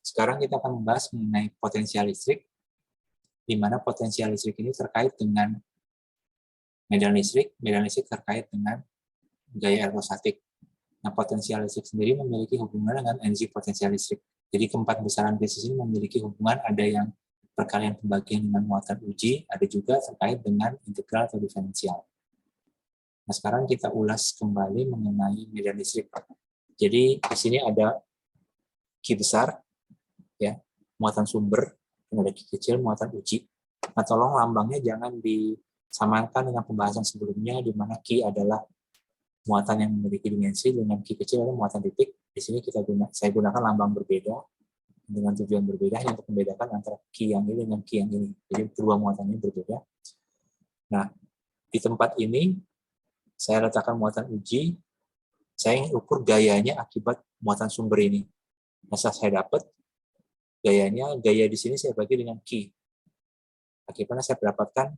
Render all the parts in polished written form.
Sekarang kita akan membahas mengenai potensial listrik, di mana potensial listrik ini terkait dengan medan listrik terkait dengan gaya elektrostatik. Nah, potensial listrik sendiri memiliki hubungan dengan energi potensial listrik. Jadi keempat besaran basis ini memiliki hubungan, ada yang perkalian pembagian dengan muatan uji, ada juga terkait dengan integral atau diferensial. Nah, sekarang kita ulas kembali mengenai medan listrik. Jadi di sini ada Q besar, ya, muatan sumber, dan ada Q kecil, muatan uji. Nah, tolong lambangnya jangan disamakan dengan pembahasan sebelumnya, di mana Q adalah muatan yang memiliki dimensi, dengan Q kecil adalah muatan titik. Di sini saya gunakan lambang berbeda, dengan tujuan berbeda, yang untuk membedakan antara Q yang ini dengan Q yang ini. Jadi kedua muatan ini berbeda. Nah, di tempat ini, saya letakkan muatan uji, saya ingin ukur gayanya akibat muatan sumber ini. Nah, saya dapat gaya di sini saya bagi dengan Q. Akibatnya saya mendapatkan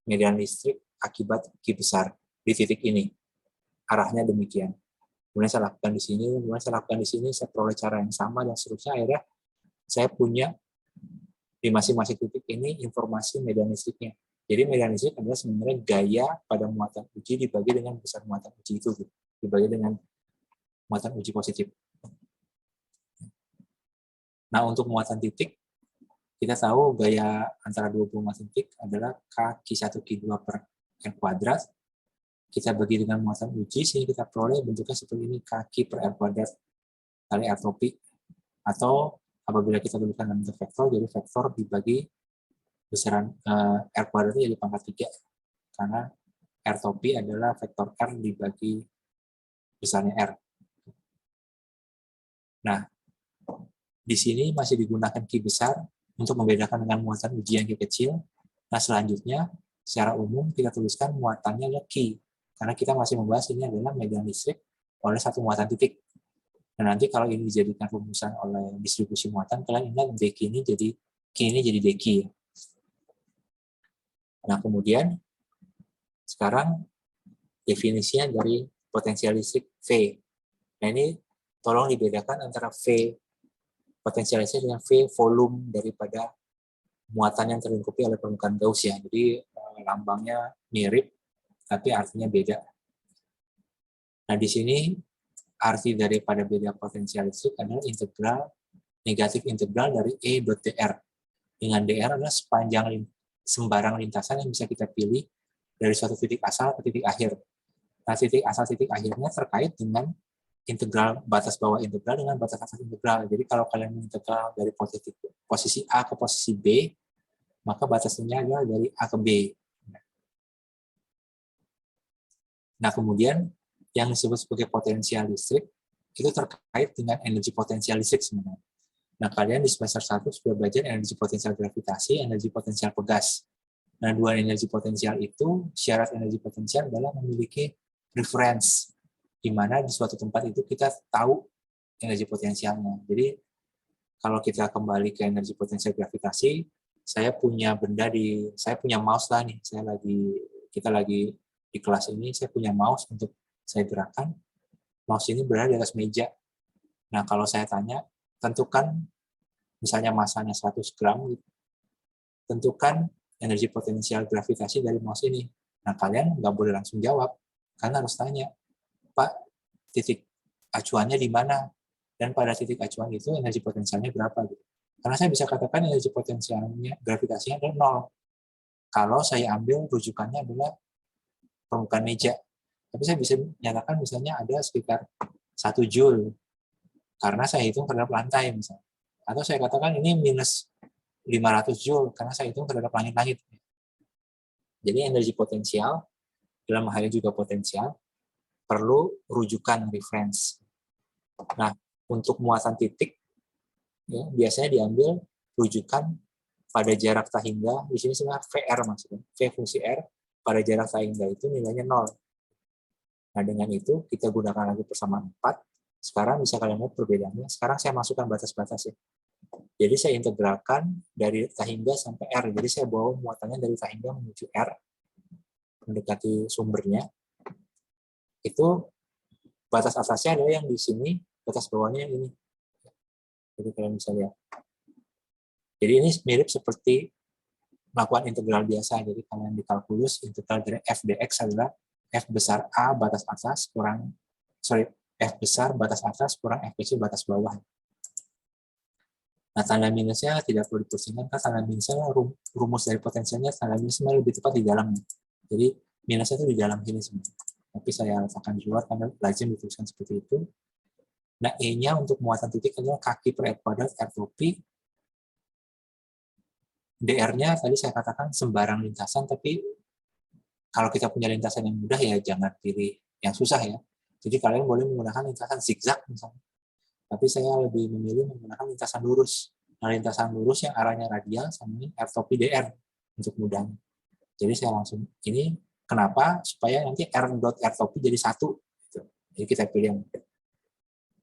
medan listrik akibat Q besar di titik ini. Arahnya demikian. Kemudian saya lakukan di sini, saya peroleh cara yang sama, dan seterusnya. Akhirnya saya punya di masing-masing titik ini informasi medan listriknya. Jadi medan listrik adalah sebenarnya gaya pada muatan uji dibagi dengan besar muatan uji itu, dibagi dengan muatan uji positif. Nah, untuk muatan titik, kita tahu gaya antara 20 muatan titik adalah K1 Q2 per R kuadrat. Kita bagi dengan muatan uji, sehingga kita peroleh bentuknya seperti ini, K per R kuadrat kali R topi. Atau apabila kita tuliskan dalam bentuk vektor, jadi vektor dibagi besaran R kuadratnya jadi pangkat 3. Karena R topi adalah vektor R dibagi besarnya R. Nah, di sini masih digunakan Q besar untuk membedakan dengan muatan uji yang Q kecil. Nah, selanjutnya, secara umum kita tuliskan muatannya adalah Q. Karena kita masih membahas ini adalah medan listrik oleh satu muatan titik. Dan nanti kalau ini dijadikan rumusan oleh distribusi muatan, kalian ingat dq ini jadi Q ini jadi dq. Nah, kemudian sekarang definisinya dari potensial listrik V. Nah, ini tolong dibedakan antara V potensial listrik dengan V volume daripada muatan yang terlingkupi oleh permukaan Gauss ya. Jadi lambangnya mirip, tapi artinya beda. Nah, di sini arti daripada beda potensial listrik adalah integral, negatif integral dari E dot dr. Dengan dr adalah sepanjang sembarang lintasan yang bisa kita pilih dari suatu titik asal ke titik akhir. Nah, titik asal titik akhirnya terkait dengan integral batas bawah integral dengan batas atas integral. Jadi kalau kalian integral dari posisi A ke posisi B, maka batasnya adalah dari A ke B. Nah, kemudian yang disebut sebagai potensial listrik itu terkait dengan energi potensial listrik sebenarnya. Nah, kalian di semester 1 sudah belajar energi potensial gravitasi, energi potensial pegas. Nah, dua energi potensial itu, syarat energi potensial adalah memiliki reference, di mana di suatu tempat itu kita tahu energi potensialnya. Jadi, kalau kita kembali ke energi potensial gravitasi, saya punya mouse lah nih, kita lagi di kelas ini, saya punya mouse untuk saya gerakan, mouse ini berada di atas meja. Nah, kalau saya tanya, tentukan misalnya masanya 100 gram, tentukan energi potensial gravitasi dari mouse ini. Nah, kalian nggak boleh langsung jawab, karena harus tanya, Pak, titik acuannya di mana? Dan pada titik acuan itu energi potensialnya berapa? Gitu. Karena saya bisa katakan energi potensialnya gravitasinya adalah 0. Kalau saya ambil rujukannya adalah permukaan meja. Tapi saya bisa menyatakan misalnya ada sekitar 1 joule, karena saya hitung terhadap lantai misalnya. Atau saya katakan ini minus 500 joule, karena saya hitung terhadap langit-langit. Jadi energi potensial, dalam hal ini juga potensial, perlu rujukan reference. Nah, untuk muatan titik, ya, biasanya diambil rujukan pada jarak tak hingga, di sini sebenarnya VR maksudnya, V fungsi R, pada jarak tak hingga itu nilainya 0. Nah, dengan itu kita gunakan lagi persamaan 4. Sekarang bisa kalian lihat perbedaannya. Sekarang saya masukkan batas-batasnya. Jadi saya integralkan dari tahingga sampai R. Jadi saya bawa muatannya dari tahingga menuju R, mendekati sumbernya. Itu batas atasnya adalah yang di sini, batas bawahnya yang ini. Jadi kalian bisa lihat. Jadi ini mirip seperti melakukan integral biasa. Jadi kalian di kalkulus, integral dari f dx adalah f besar a batas atas kurang, f besar batas atas kurang f kecil batas bawah. Nah, tanda minusnya tidak perlu dipusingkan, karena tanda minusnya rumus dari potensialnya, tanda minusnya lebih tepat di dalamnya. Jadi minusnya itu di dalam sini sebenarnya. Tapi saya letakkan di luar karena lazim dituliskan seperti itu. Nah, E-nya untuk muatan titik adalah kaki per R kuadrat R topi. DR-nya tadi saya katakan sembarang lintasan, tapi kalau kita punya lintasan yang mudah ya jangan pilih yang susah ya. Jadi kalian boleh menggunakan lintasan zigzag misalnya. Tapi saya lebih memilih menggunakan lintasan lurus. Nah, lintasan lurus yang arahnya radial sama ini R topi DR untuk mudahnya. Jadi saya langsung ini kenapa? Supaya nanti R dot R topi jadi satu. Jadi kita pilih yang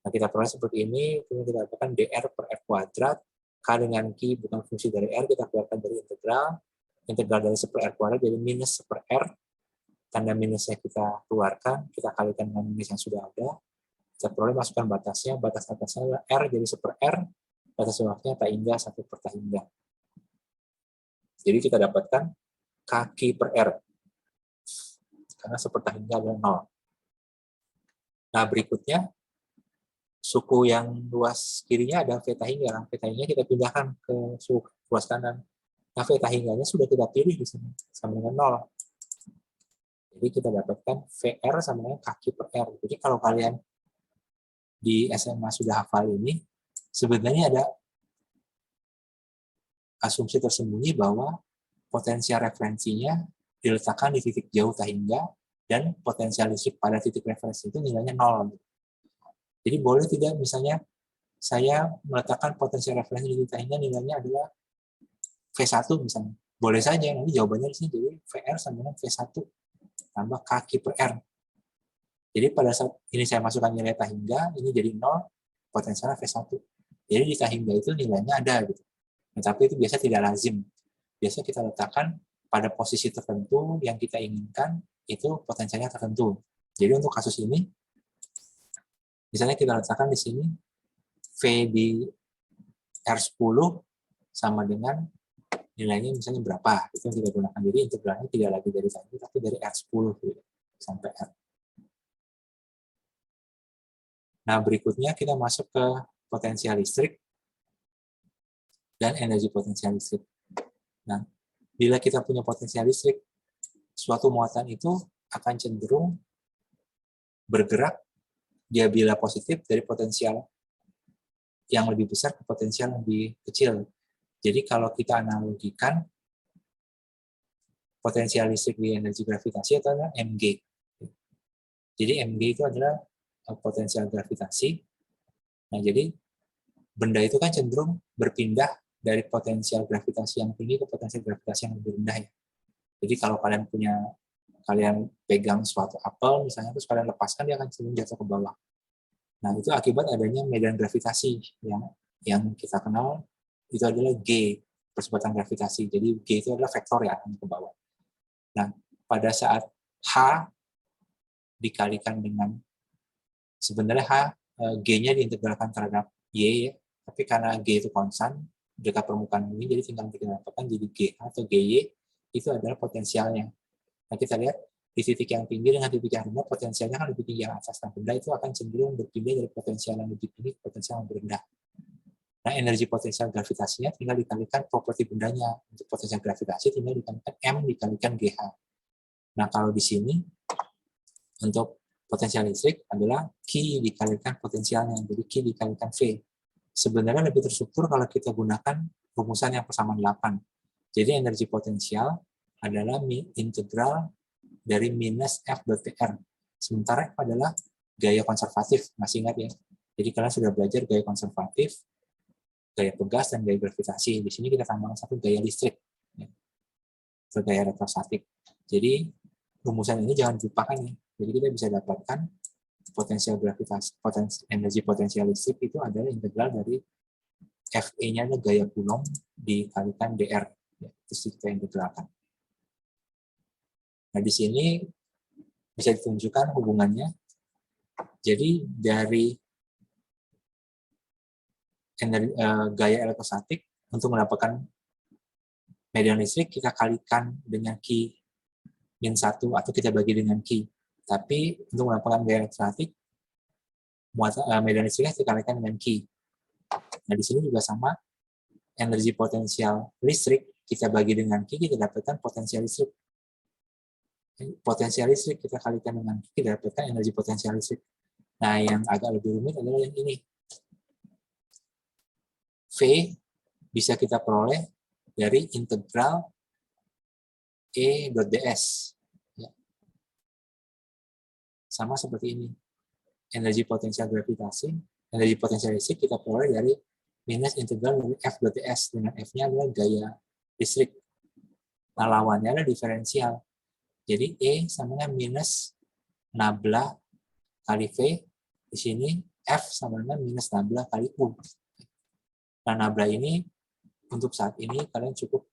nah, kita peroleh seperti ini, kemudian kita dapatkan dr per r kuadrat, k dengan q bukan fungsi dari r, kita keluarkan dari integral dari 1 per r kuadrat jadi minus 1 per r, tanda minusnya kita keluarkan, kita kalikan dengan minus yang sudah ada, kita peroleh masukkan batasnya, batas atasnya adalah r jadi 1 per r, batas bawahnya tak hingga 1 per tak hingga. Jadi kita dapatkan kaki per r, karena 1 per tak hingga adalah 0. Nah berikutnya, suku yang luas kirinya ada theta hingga. Theta hingga kita pindahkan ke suku luas kanan. Nah, theta hingganya sudah kita pilih di sini sama dengan 0. Jadi kita dapatkan VR sama dengan kaki per R. Jadi kalau kalian di SMA sudah hafal ini, sebenarnya ada asumsi tersembunyi bahwa potensial referensinya diletakkan di titik jauh tak hingga dan potensial listrik pada titik referensi itu nilainya 0. Jadi boleh tidak misalnya saya meletakkan potensial referensi di titik hingga nilainya adalah V1 misalnya. Boleh saja, nanti jawabannya di sini jadi VR sama dengan V1 tambah kaki per R. Jadi pada saat ini saya masukkan nilai tak hingga, ini jadi 0, potensialnya V1. Jadi di tak hingga itu nilainya ada gitu. Nah, tapi itu biasa tidak lazim. Biasa kita letakkan pada posisi tertentu yang kita inginkan itu potensialnya tertentu. Jadi untuk kasus ini, misalnya kita letakkan di sini V di R10 sama dengan nilainya misalnya berapa, itu yang kita gunakan. Jadi integralnya tidak lagi dari tadi, tapi dari R10 gitu, sampai R. Nah, berikutnya kita masuk ke potensial listrik dan energi potensial listrik. Nah, bila kita punya potensial listrik, suatu muatan itu akan cenderung bergerak dia bila positif dari potensial yang lebih besar ke potensial yang lebih kecil. Jadi kalau kita analogikan potensial listrik di energi gravitasi adalah Mg. Jadi Mg itu adalah potensial gravitasi. Nah, jadi benda itu kan cenderung berpindah dari potensial gravitasi yang tinggi ke potensial gravitasi yang lebih rendah ya. Jadi kalau kalian pegang suatu apel misalnya terus kalian lepaskan dia akan cenderung jatuh ke bawah. Nah, itu akibat adanya medan gravitasi yang kita kenal itu adalah G, percepatan gravitasi. Jadi G itu adalah vektor ya ke bawah. Nah, pada saat H dikalikan dengan sebenarnya G-nya diintegralkan terhadap Y, tapi karena G itu konstan dekat permukaan bumi, jadi tinggal kita dapatkan jadi GH atau GY itu adalah potensialnya. Nah, kita lihat di titik yang tinggi dengan titik yang rendah, potensialnya kan lebih tinggi yang atas. Nah, benda itu akan cenderung berpindah dari potensial yang lebih tinggi ke potensial yang rendah. Nah, energi potensial gravitasinya tinggal dikalikan properti bendanya. Untuk potensial gravitasi tinggal dikalikan M dikalikan GH. Nah, kalau di sini untuk potensial listrik adalah Q dikalikan potensialnya, jadi Q dikalikan V. Sebenarnya lebih terstruktur kalau kita gunakan rumusan yang persamaan 8. Jadi energi potensial adalah integral dari minus F dot R. Sementara F adalah gaya konservatif, masih ingat ya? Jadi kalian sudah belajar gaya konservatif, gaya pegas, dan gaya gravitasi. Di sini kita tambahkan satu gaya listrik, atau gaya retrostatik. Jadi rumusan ini jangan dilupakan ya. Jadi kita bisa dapatkan potensial gravitasi, energi potensial listrik itu adalah integral dari Fe-nya adalah gaya Coulomb dikalikan dr, ya, terus kita integralkan. Nah di sini bisa ditunjukkan hubungannya. Jadi dari gaya elektrostatik. Untuk mendapatkan median listrik kita kalikan dengan Q min 1 atau kita bagi dengan Q. Tapi untuk mendapatkan gaya elektrostatik, median listriknya kita kalikan dengan Q. Nah, di sini juga sama, energi potensial listrik kita bagi dengan Q, kita dapatkan potensial listrik. Potensial listrik kita kalikan dengan Q, kita dapatkan energi potensial listrik. Nah, yang agak lebih rumit adalah yang ini. V bisa kita peroleh dari integral E.ds. Ya. Sama seperti ini. Energi potensial gravitasi, energi potensial listrik kita peroleh dari minus integral dari F.ds, dengan F-nya adalah gaya listrik. Nah, lawannya adalah diferensial. Jadi E sama dengan minus nabla kali V. Di sini F sama dengan minus nabla kali U. Nah, nabla ini untuk saat ini kalian cukup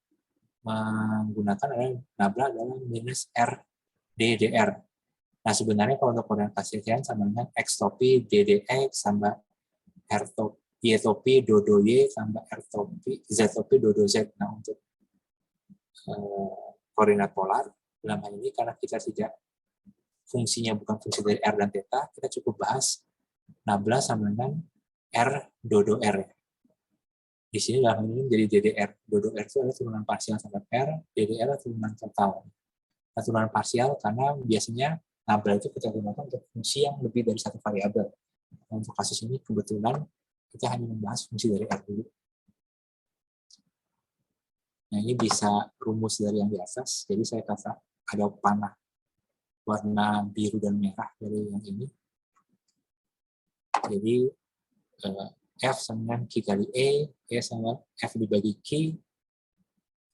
menggunakan nabla adalah minus R ddr. Nah, sebenarnya kalau untuk koordinat kartesian sama dengan X topi ddx sama R topi Y topi dodo Y sama R topi Z topi dodo Z. Nah, untuk koordinat polar dalam hal ini karena kita tidak fungsinya bukan fungsi dari R dan theta, kita cukup bahas nabla sama dengan R dodo R. Di sini dalam ini menjadi DDR. Dodo R itu adalah turunan parsial terhadap R, DDR adalah turunan total. Nah, turunan parsial karena biasanya nabla itu kita gunakan untuk fungsi yang lebih dari satu variabel. Nah, untuk kasus ini kebetulan kita hanya membahas fungsi dari R dulu. Nah, ini bisa rumus dari yang di atas. Jadi saya kata ada panah warna biru dan merah dari yang ini. Jadi F sama dengan Q kali E sama F dibagi Q,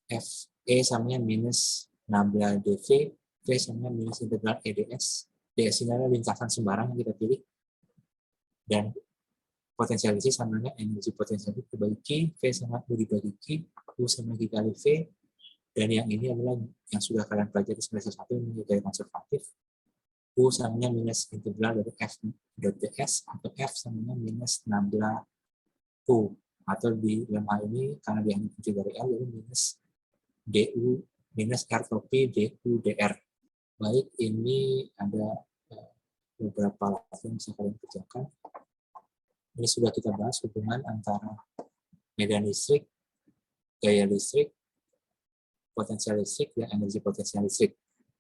F E sama dengan minus nabla dV, V sama dengan minus integral EDS. DS ini adalah lintasan sembarang yang kita pilih. Dan potensial listrik sama dengan energi potensial listrik dibagi Q, V sama U dibagi Q, U sama Q kali V. Dan yang ini adalah yang sudah kalian pelajari semester 1 ini gaya konservatif. U sama dengan minus integral dari F.ds atau F sama dengan minus nabla U. Atau di dalam hal ini, karena dia hanya fungsi dari L, jadi minus du minus R topi du dr. Baik, ini ada beberapa latihan yang bisa kalian kerjakan. Ini sudah kita bahas hubungan antara medan listrik, gaya listrik, potensial listrik, dan energi potensial listrik.